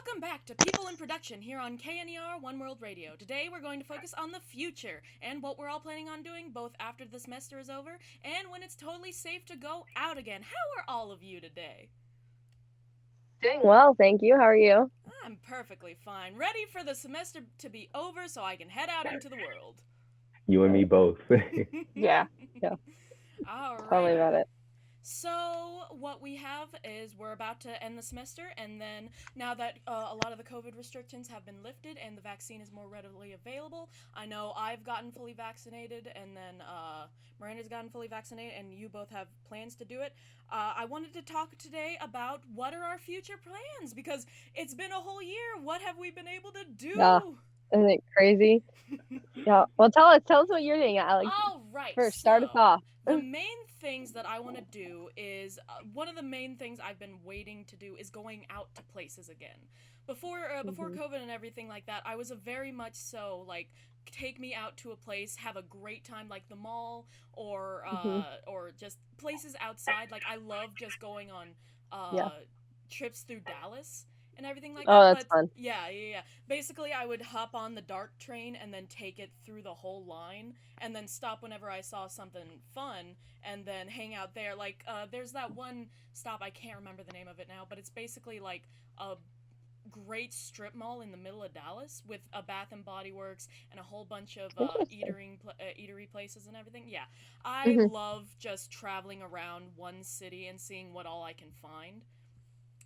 Welcome back to People in Production here on KNER One World Radio. Today we're going to focus on the future and what we're all planning on doing both after the semester is over and when it's totally safe to go out again. How are all of you today? Doing well, thank you. How are you? I'm perfectly fine. Ready for the semester to be over so I can head out into the world. You and me both. Yeah, yeah. Tell me Alrighty. about it. So, what we have is we're about to end the semester, and then now that a lot of the COVID restrictions have been lifted and the vaccine is more readily available, I know I've gotten fully vaccinated, and then Miranda's gotten fully vaccinated, and you both have plans to do it. I wanted to talk today about what are our future plans, because it's been a whole year. What have we been able to do? Yeah. Isn't it crazy? Yeah. Well, tell us what you're doing, Alex. All right. First, start us off. The main things that I want to do is one of the main things I've been waiting to do is going out to places again. Before COVID and everything like that, I was a very much so like take me out to a place, have a great time, like the mall or just places outside. Like I love just going on Yeah. trips through Dallas and everything like Oh, that. that's But fun. yeah. Basically, I would hop on the DART train and then take it through the whole line, and then stop whenever I saw something fun, and then hang out there. Like, there's that one stop, I can't remember the name of it now, but it's basically like a great strip mall in the middle of Dallas with a Bath and Body Works and a whole bunch of Interesting. eatery places and everything. Yeah, I Mhm. love just traveling around one city and seeing what all I can find.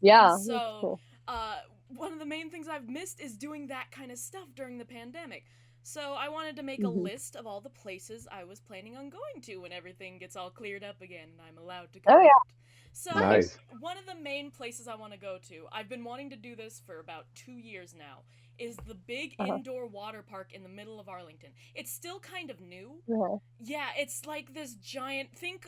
Yeah, And that's so, cool. one of the main things I've missed is doing that kind of stuff during the pandemic. So I wanted to make a Mhm. list of all the places I was planning on going to when everything gets all cleared up again and I'm allowed to go Oh yeah, out. So, nice. Nice. one of the main places I want to go to, I've been wanting to do this for about 2 years now, is the big Uh-huh. indoor water park in the middle of Arlington. It's still kind of new. Uh-huh. Yeah, it's like this giant, think,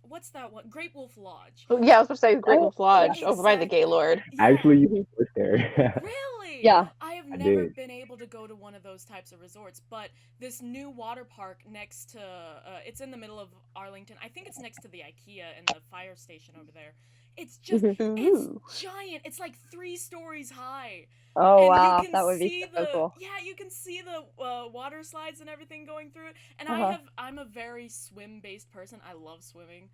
what's that one? Great Wolf Lodge. Yeah, I was supposed to say Great Oh, Wolf yeah. Lodge over by the Exactly. Gaylord. Yeah. Actually, you Mhm. was there. Really? Yeah. I have I never did. been able to go to one of those types of resorts, but this new water park next to, it's in the middle of Arlington. I think it's next to the IKEA and the fire station over there. It's just, Mhm. it's Ooh. giant. It's like 3 stories high. Oh And you wow, can that would be see so cool. you can see the water slides and everything going through it. And Uh-huh. I'm a very swim-based person. I love swimming.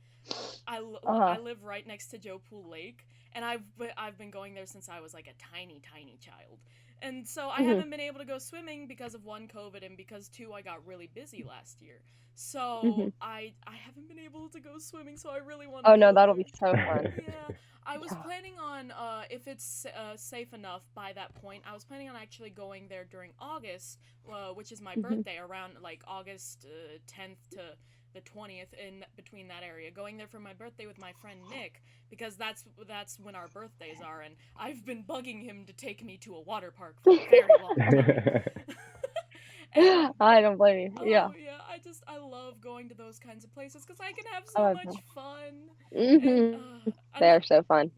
I Uh-huh. live right next to Joe Pool Lake, and I've been going there since I was like a tiny child. And so I Mhm. haven't been able to go swimming because of one COVID and because two I got really busy last year. So Mhm. I haven't been able to go swimming, so I really want to Oh no, go that'll there. be so fun. Yeah, I was Yeah. planning on if it's safe enough by that point. I was planning on actually going there during August, which is my Mhm. birthday, around like August 10th to the 20th, in between that area, going there for my birthday with my friend Nick, because that's when our birthdays are, and I've been bugging him to take me to a water park for a very long time. And I don't blame you. Yeah. oh yeah, I love going to those kinds of places because I can have Oh, so that's much fun. fun. And Mhm. They are so fun.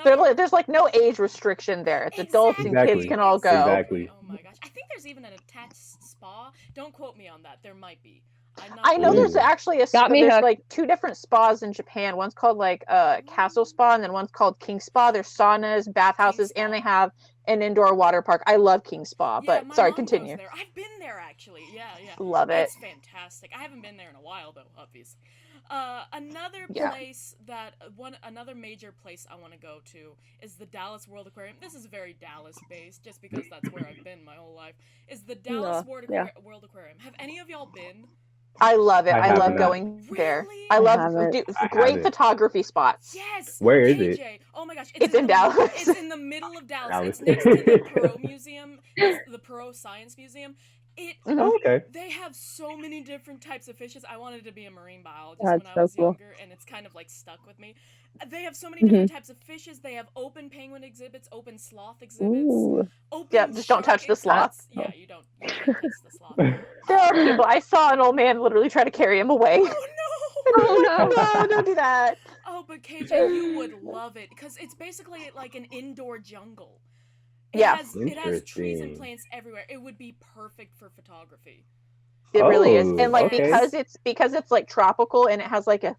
There's like no age restriction there. It's adults and kids Exactly. can all go. exactly. Exactly. Oh my gosh, I think there's even an attached spa. Don't quote me on that. There might be. I'm not I know positive. there's Ooh. actually Got me there's hooked. like two different spas in Japan. One's called like Castle Ooh, Spa, and then one's called King Spa. There's saunas, King bathhouses, and they Spa. have an indoor water park. I love King Spa, Yeah, but my sorry, mom goes continue. there. I've been there actually. Yeah. Love it. It's fantastic. I haven't been there in a while though, obviously. Another Yeah. place another major place I want to go to is the Dallas World Aquarium. This is very Dallas based, just because that's where I've been my whole life. Is the Dallas No. Yeah. World Aquarium? Have any of y'all been? I love it. I I have love not. going there. Really? I I love haven't. I great haven't. photography spots. Yes, Where is it? KJ. Oh my gosh, It's in Dallas. it's in the middle of Dallas. Dallas. It's next to the Perot Museum. It's the Perot Science Museum. It Mhm. Oh, okay. They have so many different types of fishes. I wanted to be a marine biologist when That's I so was cool. younger, and it's kind of like stuck with me. They have so many different Mhm. types of fishes. They have open penguin exhibits, open sloth exhibits, Ooh, Yep, open just don't shark touch the sloth. exhibits. that's Yeah, you can't touch the sloth. There are Um, people. I saw an old man literally try to carry him away. oh And no! he was oh like, no. no, don't do that. Oh, but KJ, you would love it because it's basically like an indoor jungle. Yeah, It has trees and Interesting. plants everywhere. It would be perfect for photography. it really is. Oh, And like okay. Yes. because it's like tropical and it has like a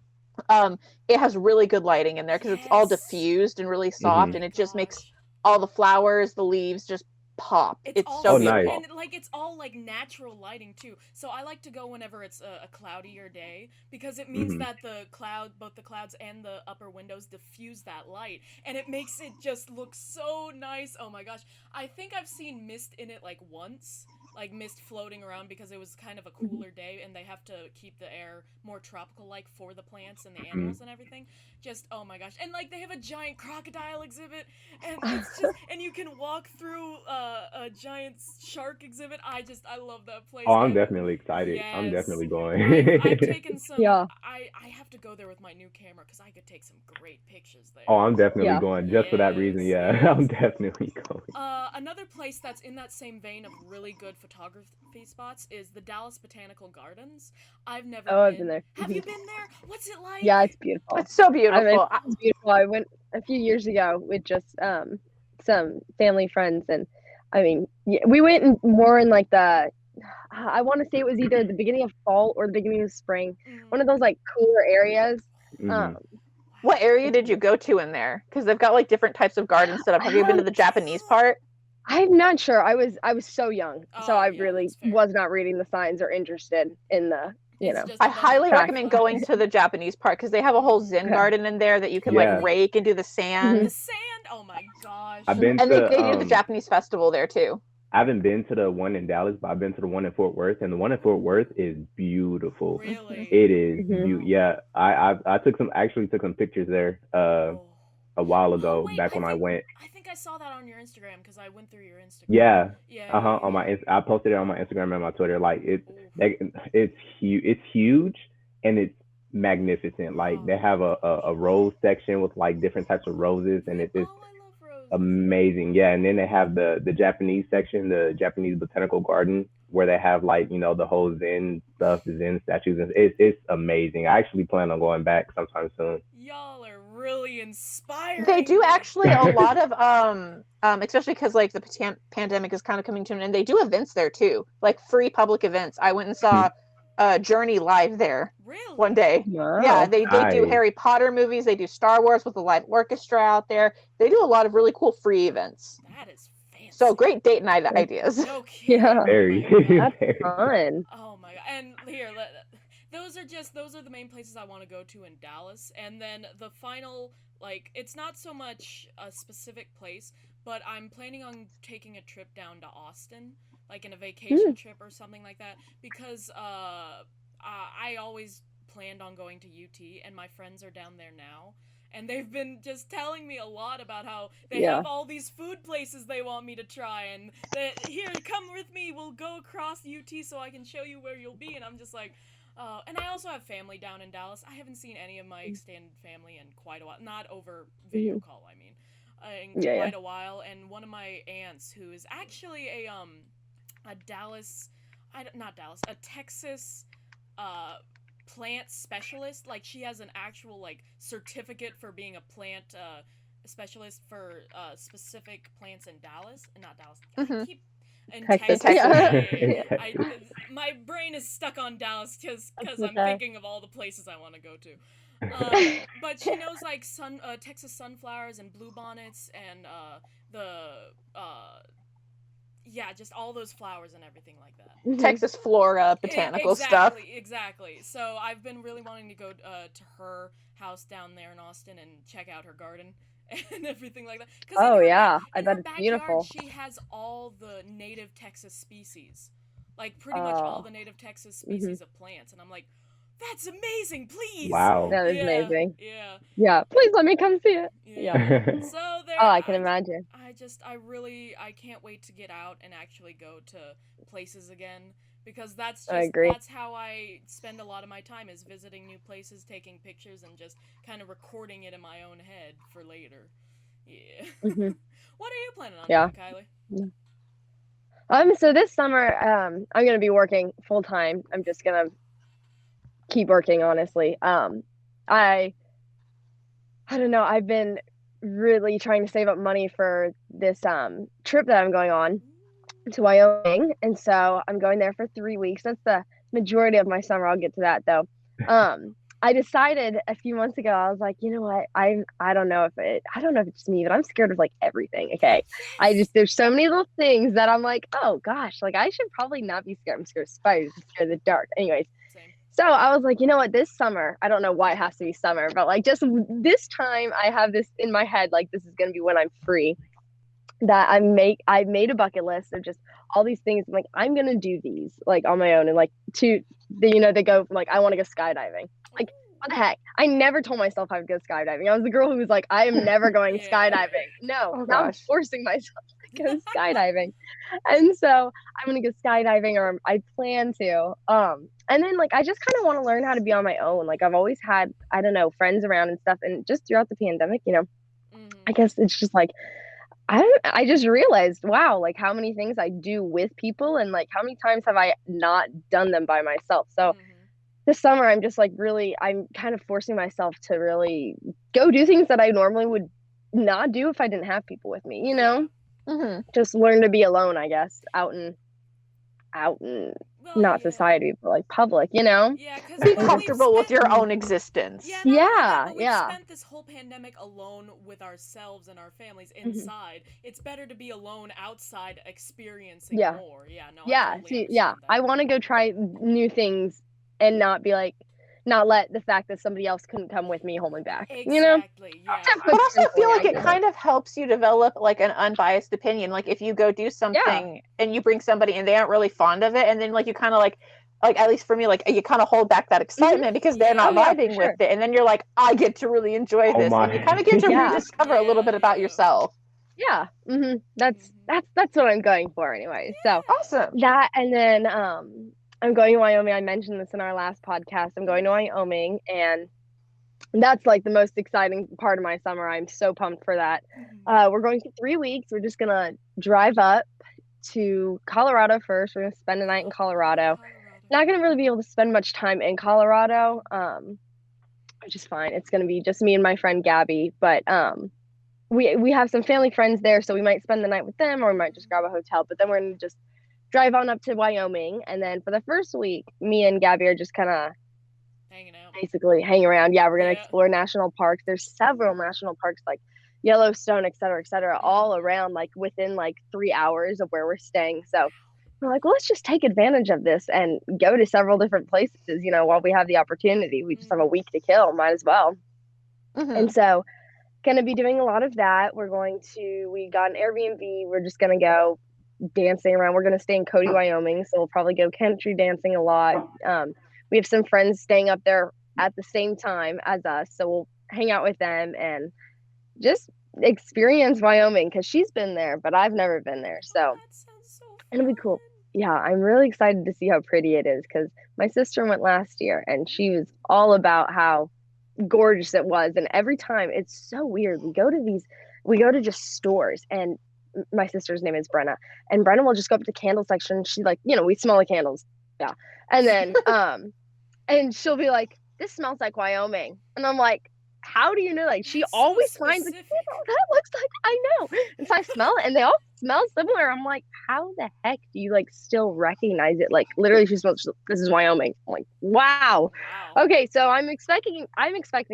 it has really good lighting in there because it's all Yes. diffused and really Oh soft Mhm. my and it just makes gosh. all the flowers, the leaves just pop. It's It's all so Oh, so, nice. beautiful. and like it's all like natural lighting too. So I like to go whenever it's a cloudier day because it means Hmm. that both the clouds and the upper windows diffuse that light, and it makes it just look so nice. Oh my gosh, I think I've seen mist in it like once. Like mist floating around because it was kind of a cooler day and they have to keep the air more tropical like for the plants and the animals and everything. Just oh my gosh. And like they have a giant crocodile exhibit and it's just and you can walk through a giant shark exhibit. I love that place. Oh, I'm definitely excited. I'm Yes. definitely going. I've taken some. Yeah. I have to go there with my new camera because I could take some great pictures Oh, there. I'm definitely Yeah. going just for that reason. Yes, Yeah, yes. I'm definitely going. Another place that's in that same vein of really good photography spots is the Dallas Botanical Gardens. I've never Oh, I've been. been there. Have you been there? What's it Yeah, like? it's beautiful. It's so I mean, beautiful. it's beautiful. I went a few years ago with just some family friends, and I mean, yeah, we went more in like I want to say it was either the beginning of fall or the beginning of spring, one of those like cooler areas. Hmm. Um, What area it's, did you go to in there? Because they've got like different types of gardens set up. I Have you been to don't. the Japanese part? I'm not sure. I was so young, so Oh I yeah, really that's fair. was not reading the signs or interested in the It's just I a bunch of highly fact. recommend butterflies. going to the Japanese part because they have a whole Zen Okay. garden in there that you can Yeah. like rake and do the sand. The sand. Oh my gosh. I've been And they to do the Japanese festival there too. I haven't been to the one in Dallas, but I've been to the one in Fort Worth, and the one in Fort Worth is beautiful. Really? It is Mhm. yeah. I took some pictures there Oh. a while Oh ago wait, back when I went. I think I saw that on your Instagram because I went through your Instagram. Yeah. Yeah. Uh-huh. On I posted it on my Instagram and my Twitter. Like it's huge. It's huge and it's magnificent. Like they have a rose section with like different types of roses, and it's Oh, I love roses. amazing. Yeah, and then they have the Japanese section, the Japanese Botanical Garden, where they have like the whole Zen stuff, the Zen statues, and it's amazing. I actually plan on going back sometime soon. Y'all are really inspiring. They do me. actually a lot of especially because like the pandemic is kind of coming to an end. They do events there too, like free public events. I went and saw Journey live there Really? one day. Wow. Yeah, they do Nice. Harry Potter movies. They do Star Wars with a live orchestra out there. They do a lot of really cool free events. That is fancy. So great date night ideas. No kidding. Yeah. Very. Oh my god. That's fun. Oh my god. And here, those are the main places I want to go to in Dallas. And then the final, like, it's not so much a specific place, but I'm planning on taking a trip down to Austin, like in a vacation trip or something like that, because I always planned on going to UT, and my friends are down there now. And they've been just telling me a lot about how they Yeah. have all these food places they want me to try, and that here, come with me, we'll go across UT so I can show you where you'll be. And I'm just like, and I also have family down in Dallas. I haven't seen any of my extended family in quite a while, not over video call, I mean, in Yeah, quite a while. And one of my aunts, who is actually a Dallas, not Dallas, a Texas, plant specialist. Like she has an actual like certificate for being a plant specialist for specific plants in Dallas, and not Dallas. I keep in Texas. Texas. Yeah. My brain is stuck on Dallas because That's I'm okay. thinking of all the places I want to go to. But she knows like Texas sunflowers and bluebonnets and yeah, just all those flowers and everything like that. Texas flora, botanical stuff. Exactly. So I've been really wanting to go to her house down there in Austin and check out her garden and everything like that. Oh yeah, I in bet her it's backyard, beautiful. she has all the native Texas species, like pretty much all the native Texas species of plants, and I'm like, that's amazing. Please. Wow. That is Yeah, amazing. Yeah. Yeah, please let me come see it. Yeah. So there. Oh, I can imagine. I can't wait to get out and actually go to places again, because I agree. that's how I spend a lot of my time, is visiting new places, taking pictures, and just kind of recording it in my own head for later. Yeah. Mhm. What are you planning on Yeah. doing, Kylie? So this summer, I'm gonna be working full time. I'm just gonna keep working, honestly. I don't know. I've been really trying to save up money for this trip that I'm going on to Wyoming, and so I'm going there for 3 weeks. That's the majority of my summer. I'll get to that though. I decided a few months ago, I was like, you know what? I don't know if it's just me, but I'm scared of like everything. Okay. Yes. There's so many little things that I'm like, oh gosh, like I should probably not be scared. I'm scared of spiders, I'm scared of the dark. Anyways, Same. so I was like, you know what, this summer, I don't know why it has to be summer, but like just this time I have this in my head, like this is gonna be when I'm free. That I made a bucket list of just all these things. I'm like, I'm gonna do these like on my own and like they go like I want to go skydiving. Like what the heck? I never told myself I would go skydiving. I was the girl who was like, I am never going Yeah. skydiving. No, Oh now I'm gosh. forcing myself to go skydiving. And so I'm gonna go skydiving or I plan to. And then like I just kind of want to learn how to be on my own. Like I've always had, I don't know, friends around and stuff. And just throughout the pandemic, I guess it's just like I just realized, wow, like how many things I do with people and like how many times have I not done them by myself. So this summer I'm just like really I'm kind of forcing myself to really go do things that I normally would not do if I didn't have people with me, Hmm. Just learn to be alone, I guess, out in Well, not yeah. society, but like public, Yeah, because Be And just comfortable with your own existence. Yeah, not only that, but we've yeah. spent this whole pandemic alone with ourselves and our families Mhm. inside. It's better to be alone outside experiencing Yeah. more. Yeah, no, I Yeah, totally see, yeah. understand that. I want to go try new things and not let the fact that somebody else couldn't come with me hold me back. Exactly, yeah. But also, I feel like I it get kind of helps you develop like an unbiased opinion. Like if you go do something and you bring somebody and they aren't really fond of it, and then like you kind of like at least for me, like you kind of hold back that excitement because they're not Oh, yeah, for vibing with sure. it, and then you're like, I get to really enjoy Oh this, and my. you kind of get to Yeah. rediscover a little bit about yourself. Yeah. That's what I'm going for anyway. So Awesome. that, and then I'm going to Wyoming. I mentioned this in our last podcast. I'm going to Wyoming, and that's like the most exciting part of my summer. I'm so pumped for that. We're going for 3 weeks. We're just gonna drive up to Colorado first. We're gonna spend a night in Colorado. Not gonna really be able to spend much time in Colorado, which is fine. It's gonna be just me and my friend Gabby, but we have some family friends there, so we might spend the night with them, or we might just grab a hotel. But then we're gonna just drive on up to Wyoming, and then for the first week, me and Gabby are just kind of Hanging out. basically hang around. Yeah, we're gonna Yeah. explore national parks. There's several national parks like Yellowstone, et cetera, all around, like within like 3 hours of where we're staying. So we're like, well, let's just take advantage of this and go to several different places, while we have the opportunity. We just have a week to kill, might as well. And so gonna be doing a lot of that. We got an Airbnb. We're just gonna go dancing around. We're gonna stay in Cody, Wyoming, so we'll probably go country dancing a lot. We have some friends staying up there at the same time as us, so we'll hang out with them and just experience Wyoming because she's been there, but I've never been there. So that sounds so fun. it'll be cool. Yeah, I'm really excited to see how pretty it is because my sister went last year and she was all about how gorgeous it was. And every time it's so weird. We go to just stores, and my sister's name is Brenna, and Brenna will just go up to the candle section. She like, we smell the candles. Yeah. And then and she'll be like, this smells like Wyoming. And I'm like, how do you know? Like, she That's so always finds like, specific. that looks like, I know. And so I smell it and they all smell similar. I'm like, how the heck do you like still recognize it? Like literally she smells, this is Wyoming. I'm like, wow. Wow. Okay, so I'm expecting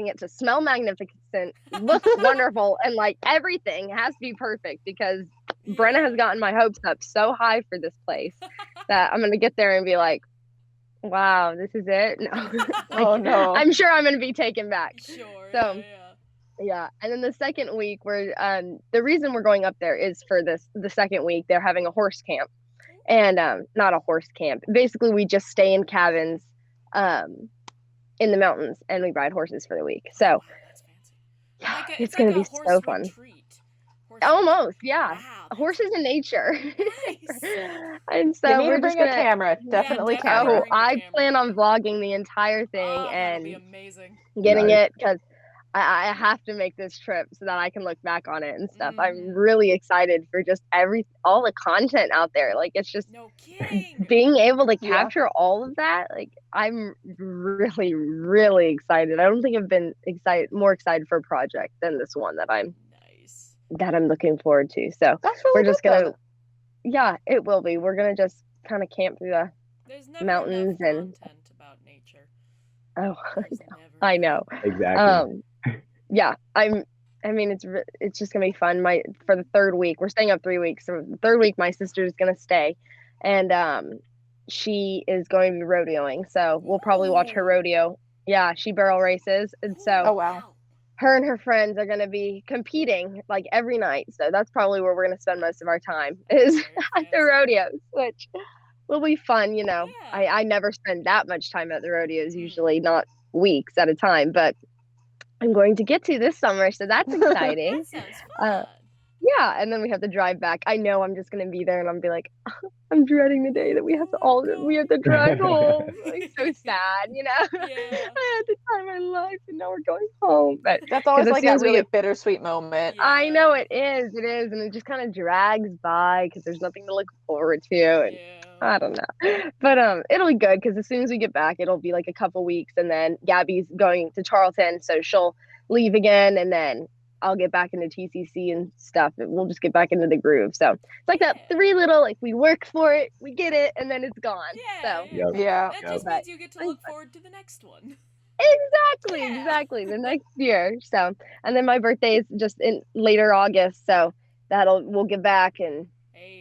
it to smell magnificent, look wonderful, and like everything has to be perfect because Brenna has gotten my hopes up so high for this place that I'm gonna get there and be like, wow, this is it. No. Oh no. I'm sure I'm gonna be taken back. Sure. So yeah. And then the second week the reason we're going up there is for the second week they're having a horse camp. And not a horse camp. Basically we just stay in cabins in the mountains and we ride horses for the week. So wow, that's fancy. yeah, Like it's like gonna a be horse so fun. retreat. Almost, yeah. Wow, that's Horses in nature. nice. And so You need we're to just bring a gonna camera. Definitely definitely camera. bring the I camera. plan on vlogging the entire thing Oh, that'll be and amazing. getting Nice. it because I have to make this trip so that I can look back on it and stuff. I'm really excited for just all the content out there. Like it's just No kidding. being able to capture all of that. Like I'm really, really excited. I don't think I've been more excited for a project than this one that I'm looking forward to. So That's really we're just good, gonna, though. yeah, it will be. We're gonna just kind of camp through the There's never mountains enough and content about nature. Oh, There's never I know. Exactly. Yeah, I mean, it's just gonna be fun. For the third week, we're staying up 3 weeks. So the third week, my sister's gonna stay, and she is going to be rodeoing. So we'll probably watch her Ooh. rodeo. Yeah, she barrel races, and Ooh, so Oh wow. wow. her and her friends are gonna be competing like every night. So that's probably where we're gonna spend most of our time That's is very at the fancy. rodeos, which will be fun. Yeah. I never spend that much time at the rodeos. Mm. Usually not weeks at a time, but I'm going to get to this summer, so that's exciting. That sounds Uh, fun. yeah, and then we have to drive back. I know I'm just gonna be there, and I'm be like, I'm dreading the day that Oh we have to my drive home. god. Like so sad, Yeah. I had the time of my life, and now we're going home. But That's because always as like soon that as we really get, bittersweet moment. I know Yeah. it is, and it just kind of drags by because there's nothing to look forward to, and Yeah. I don't know. But it'll be good because as soon as we get back, it'll be like a couple weeks, and then Gabby's going to Charlton, so she'll leave again, and then I'll get back into TCC and stuff, and we'll just get back into the groove. So it's like that Yeah. three little, like we work for it, we get it, and then it's gone. Yeah, So, yeah. Yep. Yeah. That Yep. just but means you get to I'm look forward to the next one. exactly, Yeah. exactly the next year. So, and then my birthday is just in later August, so we'll get back and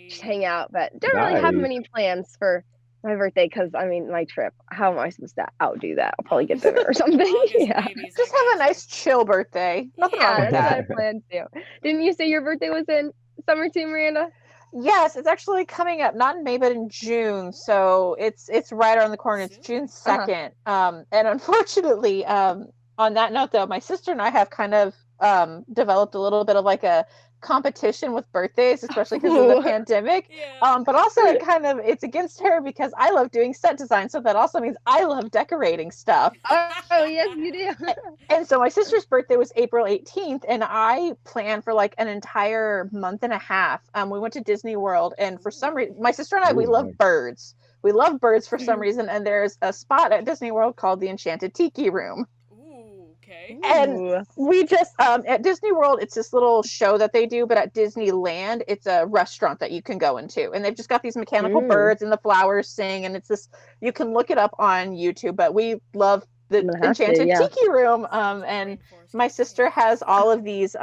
just hang Hey. out, but don't really have Nice. many plans for my birthday because I mean my trip. How am I supposed to outdo that? I'll probably get August, dinner or something. August Yeah, babies, I Just have a got you. nice chill birthday. Nothing wrong yeah, with that's what I that. plan to. Didn't you say your birthday was in summer too, Miranda? Yes, it's actually coming up not in May but in June. So it's right around the corner. It's June Uh-huh. 2nd. And unfortunately, on that note though, my sister and I have kind of developed a little bit of like a competition with birthdays, especially because of the Ooh. pandemic. Yeah. But also it's against her because I love doing set design, so that also means I love decorating stuff. Oh, yes, you do. And so my sister's birthday was April 18th, and I planned for like an entire month and a half. We went to Disney World, and for some reason, my sister and I, we Ooh, love nice. birds. We love birds for some reason, and there's a spot at Disney World called the Enchanted Tiki Room. Ooh, okay. And Ooh. we just at Disney World, it's this little show that they do, but at Disneyland, it's a restaurant that you can go into, and they've just got these mechanical Mm, birds and the flowers sing, and it's this. You can look it up on YouTube, but we love I'm the gonna have to, Enchanted yeah. Tiki Room. Sounds like And rainforest my sister experience. has all of these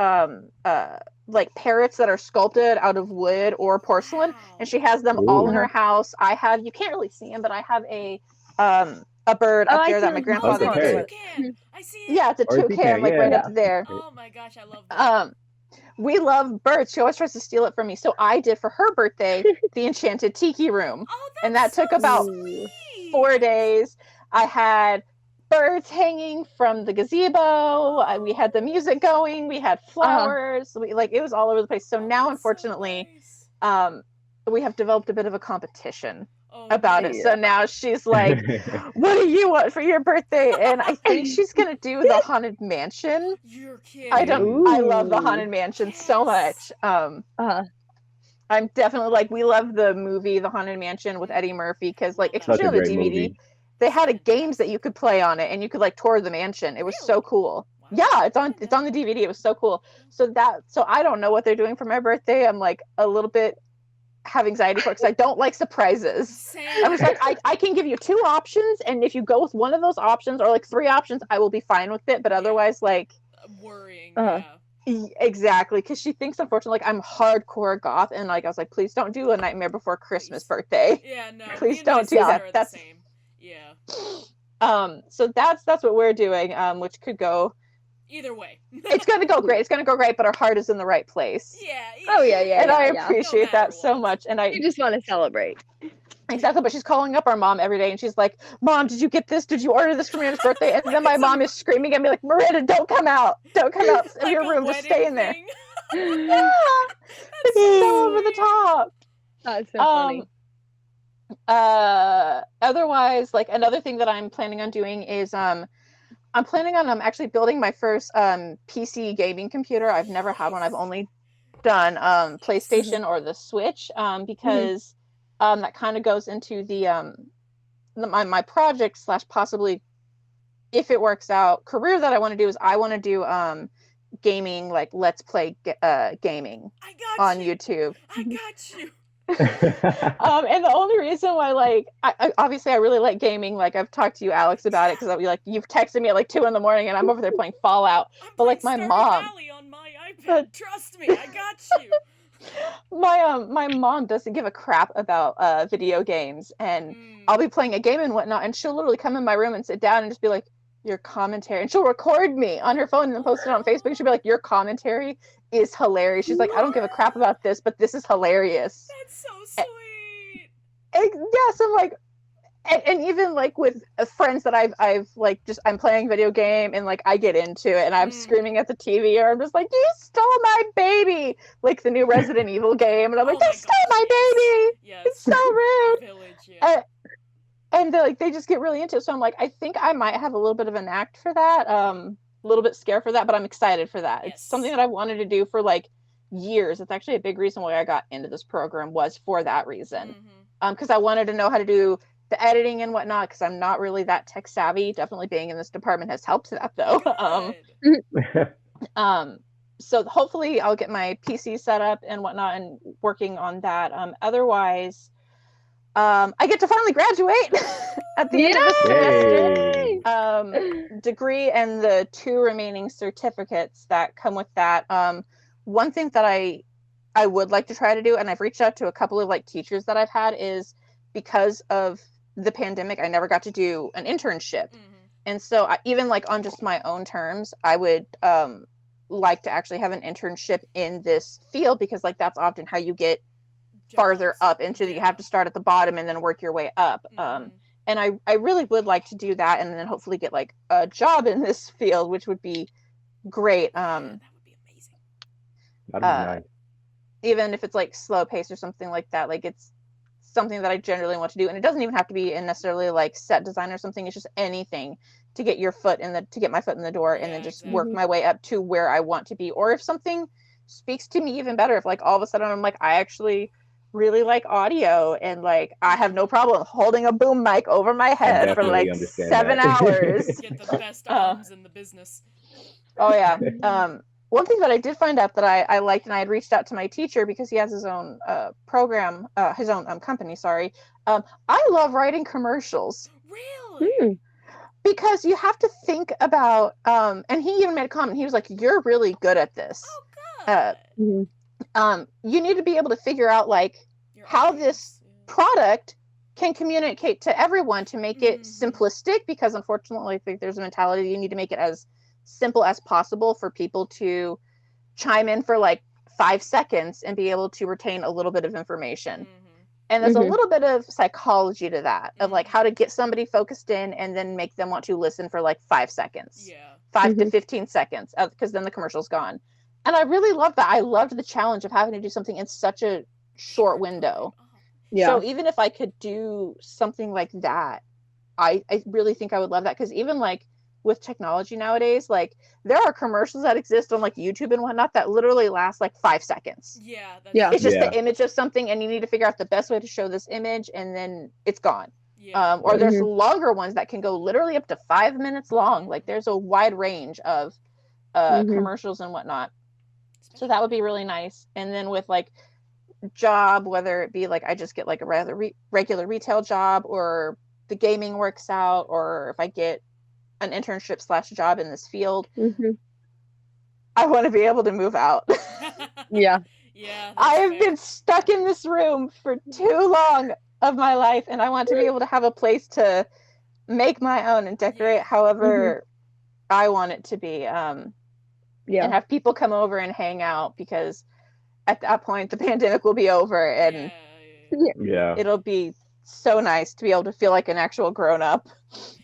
like parrots that are sculpted out of wood or porcelain, and she Wow. has them all in Ooh. her house. I have, you can't really see them, but I have a bird Oh, up I there see that my like Oh, it's Okay, grandfather like a butterflies. parrot. toucan. I see it. yeah, it's a Or a toucan toucan, like right yeah. up Yeah. there. Oh my gosh, I love that. Um, we love birds. She always tries to steal it from me. So I did for her birthday the Enchanted Tiki Room. Oh, And that's that so took about Ooh. 4 sweet. days. I had birds hanging from the gazebo. We had the Oh, music going. We had Uh-huh. flowers. It was all over the place. So oh, now, that's so unfortunately, nice. um, we have developed a bit of a competition Oh about it. So Yeah. no. now she's like, "What do you want for your birthday?" And I think she's gonna do the Haunted Mansion. You're I don't. kidding. I love the Ooh. Haunted Mansion so Yes. much. Uh-huh. I'm definitely like, we love the movie The Haunted Mansion with Eddie Murphy because like Love that Such especially a on the movie. great DVD, movie. they It's had games that fantastic. you could play on it and you could like tour the mansion. It was so Really? cool. Wow. Yeah, I didn't it's know. on the DVD. It was so cool. So I don't know what they're doing for my birthday. I'm like a little bit have anxiety for it because I don't like surprises. I was Same. like, I can give you two options, and if you go with one of those options or like three options, I will be fine with it. But Yeah. otherwise, like Worrying. Uh-huh. Yeah. exactly, because she thinks unfortunately like I'm hardcore goth, and like I was like, please don't do a Nightmare Before Christmas Please. birthday. Yeah. No. Me Please and my don't do sister that. are the That's same. Yeah. so that's what we're doing, which could go. Either way. It's gonna go great. It's gonna go great, but our heart is in the right place. Yeah. Oh, yeah, Yeah. yeah, And yeah, I yeah. No appreciate matter that so what. much. And You just want to celebrate. exactly, but she's calling up our mom every day and she's like, "Mom, did you get this? Did you order this for Miranda's birthday?" And Like then my it's a mom is screaming at me like, "Miranda, don't come out. Don't come out of like your a room. Just stay wedding in there." thing. Yeah. That's It's so so over the sweet. top. That's so Um funny. Otherwise, like another thing that I'm planning on doing is I'm planning on actually building my first PC gaming computer. I've never had one. I've Nice. only done Nice. PlayStation or the Switch, Mhm. because that kind of goes into my project slash possibly, if it works out, career that I want to do is I want to do gaming, like let's play gaming I got on you. YouTube. I got you. And the only reason why, like, obviously I really like gaming. Like, I've talked to you, Alex, about it because you've texted me at like 2 a.m. and I'm over there playing Fallout. I'm But playing like my Stardew mom, Valley on my iPad. Trust me, I got you. my mom doesn't give a crap about video games, and Mm. I'll be playing a game and whatnot, and she'll literally come in my room and sit down and just be like, your commentary, and she'll record me on her phone and then post it on Facebook. She'll be like, your commentary is hilarious. She's like, I don't give a crap about this, but this is hilarious. That's so sweet. Yeah, so I'm like, and even like with friends that I've like, just I'm playing video game and like I get into it and I'm screaming at the TV, or I'm just like, you stole my baby, like the new Resident Evil game, and I'm like, they stole my baby. Yes. It's so rude. Village, yeah. And they just get really into it. So I'm like, I think I might have a little bit of an knack for that, a little bit scared for that, but I'm excited for that. Yes. It's something that I wanted to do for like years. It's actually a big reason why I got into this program, was for that reason. Because I wanted to know how to do the editing and whatnot, because I'm not really that tech savvy. Definitely being in this department has helped that, though. So hopefully I'll get my PC set up and whatnot and working on that. Otherwise, I get to finally graduate at the end of the semester. Degree and the 2 remaining certificates that come with that. One thing that I would like to try to do, and I've reached out to a couple of like teachers that I've had, is because of the pandemic, I never got to do an internship. And so even like on just my own terms, I would like to actually have an internship in this field, because like that's often how you get farther up into you have to start at the bottom and then work your way up. And I really would like to do that, and then hopefully get like a job in this field, which would be great. That would be amazing. That'd be nice. Even if it's like slow pace or something like that, like it's something that I generally want to do, and it doesn't even have to be in necessarily like set design or something. It's just anything to get your foot in to get my foot in the door, and then just work my way up to where I want to be. Or if something speaks to me even better, if like all of a sudden I'm like, I actually really like audio, and like I have no problem holding a boom mic over my head for like 7 hours. Get the best arms in the business. Oh yeah. One thing that I did find out that I liked, and I had reached out to my teacher because he has his own program, his own company, sorry. I love writing commercials. Really? Because you have to think about, and he even made a comment, he was like, you're really good at this. Oh, good. You need to be able to figure out like how this product can communicate to everyone, to make it simplistic, because unfortunately I think there's a mentality you need to make it as simple as possible for people to chime in for like 5 seconds and be able to retain a little bit of information. And there's a little bit of psychology to that, of like how to get somebody focused in and then make them want to listen for like 5 seconds, 5 to 15 seconds, because then the commercial's gone. And I really love that. I loved the challenge of having to do something in such a short window. So even if I could do something like that, I really think I would love that, because even like with technology nowadays, like there are commercials that exist on like YouTube and whatnot that literally last like 5 seconds. It's just the image of something, and you need to figure out the best way to show this image, and then it's gone. Or there's longer ones that can go literally up to 5 minutes long. Like there's a wide range of commercials and whatnot. So that would be really nice. And then with like job, whether it be like I just get like a rather regular retail job, or the gaming works out, or if I get an internship / job in this field, I want to be able to move out. I have been stuck in this room for too long of my life, and I want to be able to have a place to make my own and decorate however I want it to be, and have people come over and hang out, because at that point the pandemic will be over, and it'll be so nice to be able to feel like an actual grown-up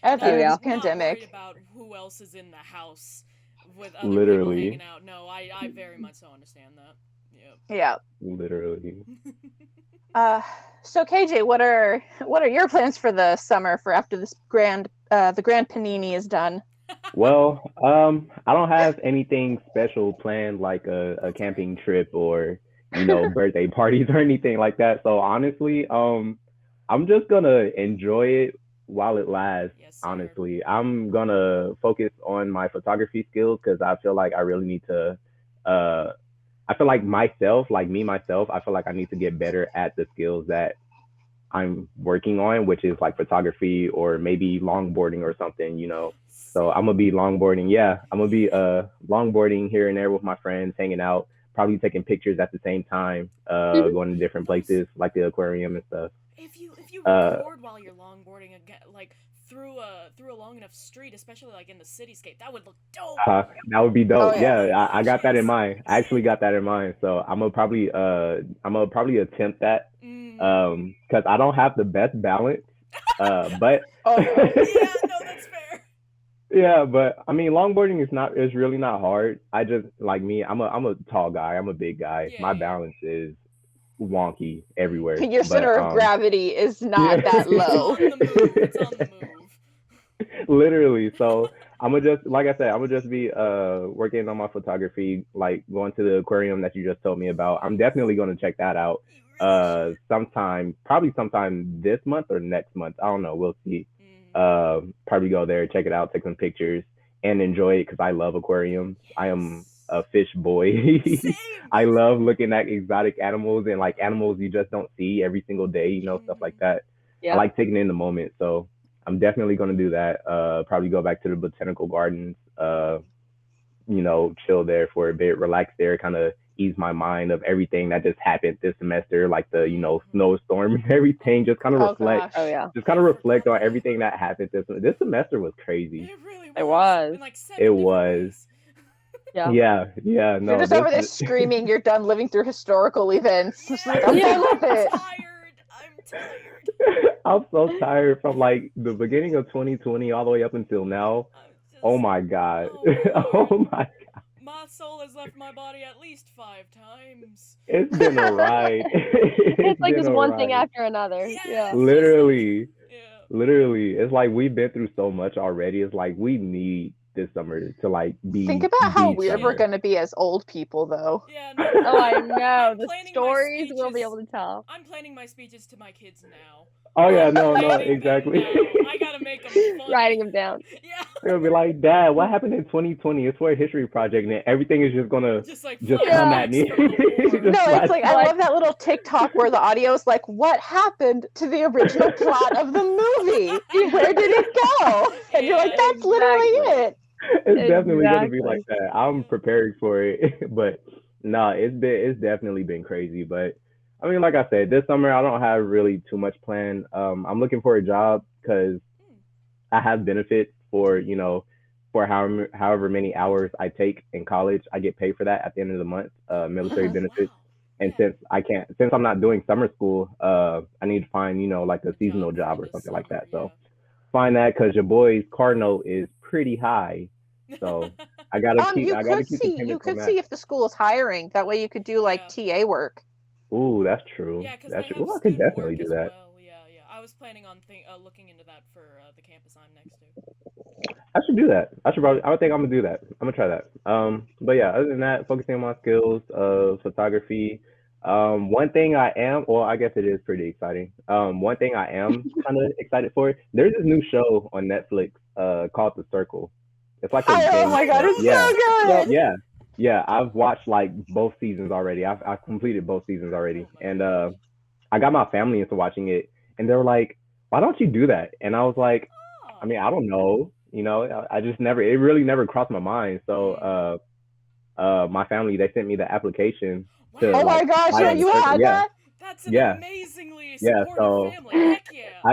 at the end of this pandemic. Not about who else is in the house with other people hanging out. No, I very much so understand that. Literally. So KJ, what are your plans for the summer, for after this the grand panini is done? Well, I don't have anything special planned, like a camping trip or birthday parties or anything like that. So honestly, I'm just gonna enjoy it while it lasts. Honestly, I'm gonna focus on my photography skills, because I feel like I really need to I feel like myself, like me myself, I feel like I need to get better at the skills that I'm working on, which is like photography or maybe longboarding or something, you know. So I'm Same. gonna be longboarding. Yeah, I'm gonna be longboarding here and there with my friends, hanging out, probably taking pictures at the same time, going to different Those places like the aquarium and stuff. if you Uh, record while you're longboarding again, like through a long enough street, especially like in the cityscape, that would look dope. that would be Oh dope. Oh yeah. Yeah, my I gosh, got that in yes. mind. I actually got that in mind. So I'm gonna probably attempt that. Mm. Because I don't have the best balance. But Oh no. Yeah, no, that's fair. yeah, but I mean, longboarding is really not hard. I just like me. I'm a tall guy. I'm a big guy. Yeah, My yeah. balance is wonky everywhere. Your But center of gravity is yeah, not that It's low. on the move. It's on the move. literally. So I'm gonna just like I said, I'm gonna just be working on my photography, like going to the aquarium that you just told me about. I'm definitely gonna check that out. You really should. Probably sometime this month or next month. I don't know. We'll see. Mm. Probably go there, check it out, take some pictures, and enjoy it because I love aquariums. I am Yes. a fish boy. Same. I love looking at exotic animals and like animals you just don't see every single day, you know, stuff like Mm-hmm. that. I Yeah. like taking in the moment. So I'm definitely going to do that. Probably go back to the botanical gardens, you know, chill there for a bit, relax there, kind of ease my mind of everything that just happened this semester, like the, you know, Mm-hmm. snowstorm and everything, Oh just kind of Oh gosh. reflect, Oh gosh. yeah. just I kind of reflect forgot on that. everything that happened this semester was crazy. It really It was. was. In like It 7 different was. ways. Yeah. Yeah, You're no, just over there screaming you're done living through historical events. Just like, Yes, I'm done Yeah. with I'm it. tired. I'm tired. I'm so tired from like the beginning of 2020 all the way up until now. I'm Oh just. my god. Oh my lord. Oh my, My soul has left my body at least 5 times. it's been a ride. It's It's like been just a one thing ride. after another. Yeah, Yeah. it's just like. Literally. Yeah. Literally. It's like we've been through so much already. It's like we need this summer to like Think be about how the weird we're Chill. summer. gonna be as old people though. Yeah, no, Oh, I I'm know. I'm The planning my stories we'll be speeches. able to tell. I'm planning my speeches to my kids now. Oh yeah, I'm no, planning them exactly. now. I gotta make them Writing funny. them down. Yeah, They'll be like, Dad, what happened in 2020? It's for a history project, and then everything is just gonna just like just come at flashbacks me. from the war. Just No, it's like I flashback. Like, love that little TikTok where the audio is like, what happened to the original plot of the movie? Where did it go? And you're like, Yeah, that's literally exactly. it. It's definitely gonna be like Exactly. that. I'm yeah. prepared for it, but no, it's definitely been crazy. But I mean, like I said, this summer I don't have really too much planned. I'm looking for a job because Hmm. I have benefits for for however many hours I take in college. I get paid for that at the end of the month, military Mhm. Oh benefits. wow. And Yeah. since I'm not doing summer school, I need to find like a A seasonal job for job or the something like summer. that. So Yeah. find that because your boy's car note is pretty high. So I gotta keep the You payments on could that. see if the school is hiring. That way you could do like Yeah. TA work. Ooh, that's true. Yeah, because That's they true. have Ooh, I could student definitely work do as that. well. Yeah, yeah. I was planning on looking into that for the campus I'm next to. I should do that. I would think I'm gonna do that. I'm gonna try that. But yeah, other than that, focusing on my skills of photography. One thing I am, well, I guess it is pretty exciting. One thing I am kind of excited for. There's this new show on Netflix, called The Circle. It's like a Oh binge my I god, show. know it's the Yeah, so Yep. good. circle. yeah, yeah. I've watched like both seasons already. I've completed both seasons Oh already, my and gosh. I got my family into watching it, and they were like, "Why don't you do that?" And I was like, "I Oh. mean, I don't know. I just never. It really never crossed my mind." So, Mm. my family they sent me the application to Oh Wow. like my gosh, apply yeah, on the you circle. had Yeah, that? That's an yeah, amazingly yeah. supportive So family. Heck yeah.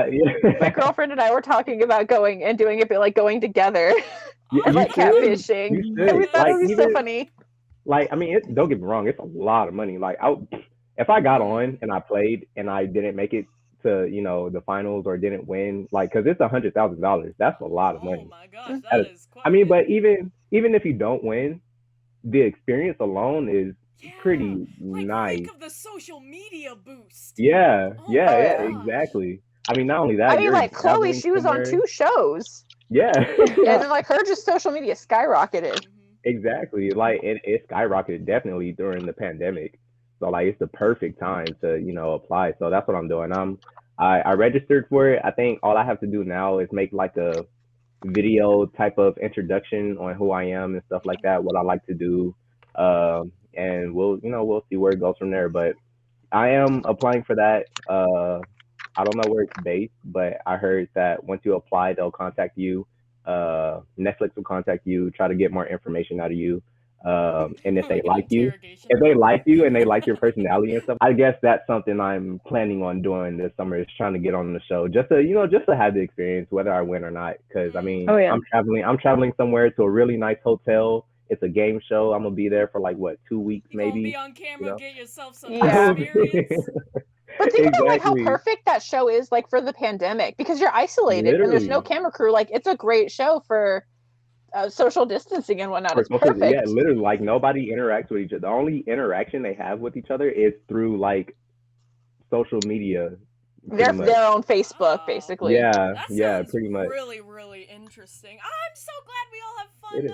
My yeah, girlfriend and I were talking about going and doing it, but like going together and you like should, Awesome. catfishing. you And we should thought it like would be That's so even funny. like I mean, don't get me wrong, it's a lot of money. Like if I got on mm. and I played and I didn't make it to the finals or didn't win, like because it's $100,000. That's a lot of Oh money. my gosh, Mm. That that is, is I quite a mean, bit. but even if you don't win, the experience alone is Yeah. pretty Like think nice. of the social media boost. Yeah, Oh yeah, my Oh yeah, yeah. gosh. exactly. I mean, not only I that, mean, you're like Chloe, traveling she was on somewhere. 2 shows. Yeah, And Yep. then like her just social media skyrocketed. Mhm. exactly. Like it skyrocketed definitely during the pandemic. So like it's the perfect time to apply. So that's what I'm doing. I registered for it. I think all I have to do now is make like a video type of introduction on who I am and stuff like Mhm. that, what I like to do, And we'll see where it goes from there. But I am applying for that. I don't know where it's based, but I heard that once you apply, they'll contact you. Netflix will contact you, try to get more information out of you. And if they Like an like you, interrogation. if they like you and they like your personality and stuff, I guess that's something I'm planning on doing this summer is trying to get on the show just to just to have the experience, whether I win or not. Because I mean, Oh, yeah. I'm traveling somewhere to a really nice hotel. It's a game show. I'm gonna be there for like what 2 weeks You gonna maybe. be on camera, get yourself some Yeah. experience. But think about like how Exactly. perfect that show is like for the pandemic because you're isolated and there's no Literally. camera crew. Like it's a great show for social distancing and whatnot. It's perfect. Yeah, literally, like nobody interacts with each other. The only interaction they have with each other is through like social media. Their own Facebook, Wow. basically. Yeah, That yeah, sounds pretty much. really, really interesting. I'm so glad we all have It is.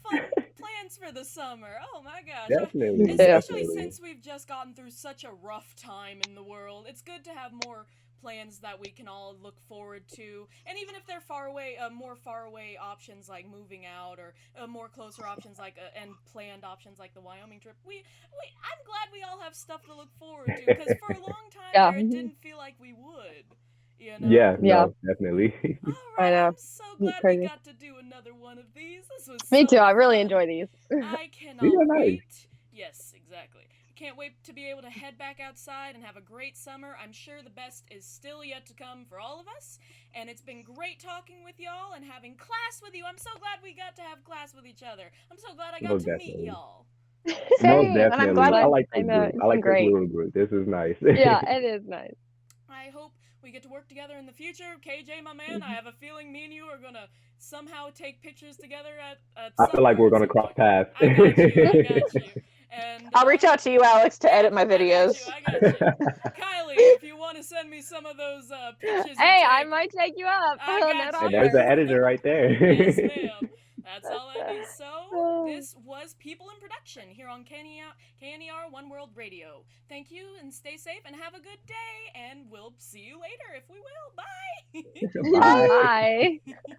fun plans for the summer. Oh my gosh. Definitely, Especially definitely. since we've just gotten through such a rough time in the world. It's good to have more plans that we can all look forward to. And even if they're far away, more far away options like moving out or more closer options like and planned options like the Wyoming trip. I'm glad we all have stuff to look forward to because for a long time Yeah. there it didn't feel like we would. You know? Yeah, Yeah. no, definitely. All I right, know. I'm so glad we Crazy. got to do another one of these. This was Me so too. I really fun. enjoy these. I These are cannot nice. wait. Yes, exactly. Can't wait to be able to head back outside and have a great summer. I'm sure the best is still yet to come for all of us. And it's been great talking with y'all and having class with you. I'm so glad we got to have class with each other. I'm so glad I got Most to meet definitely. y'all. Same, Most and I'm definitely. glad I we like I this know, group. it's I like been this great. little group. This is nice. Yeah, it is nice. I hope we get to work together in the future. KJ, my man, I have a feeling me and you are going to somehow take pictures together at I feel like we're gonna some cross point. paths. I got you. And I'll reach out to you, Alex, to edit my videos. I got you. Kylie, if you want to send me some of those pictures you Hey, take, I might take you up. I No got And you. there's the offers. editor right there. Yes, ma'am. That's all I need. So, this was People in Production here on KNER One World Radio. Thank you and stay safe and have a good day. And we'll see you later if we will. Bye. Bye. Bye.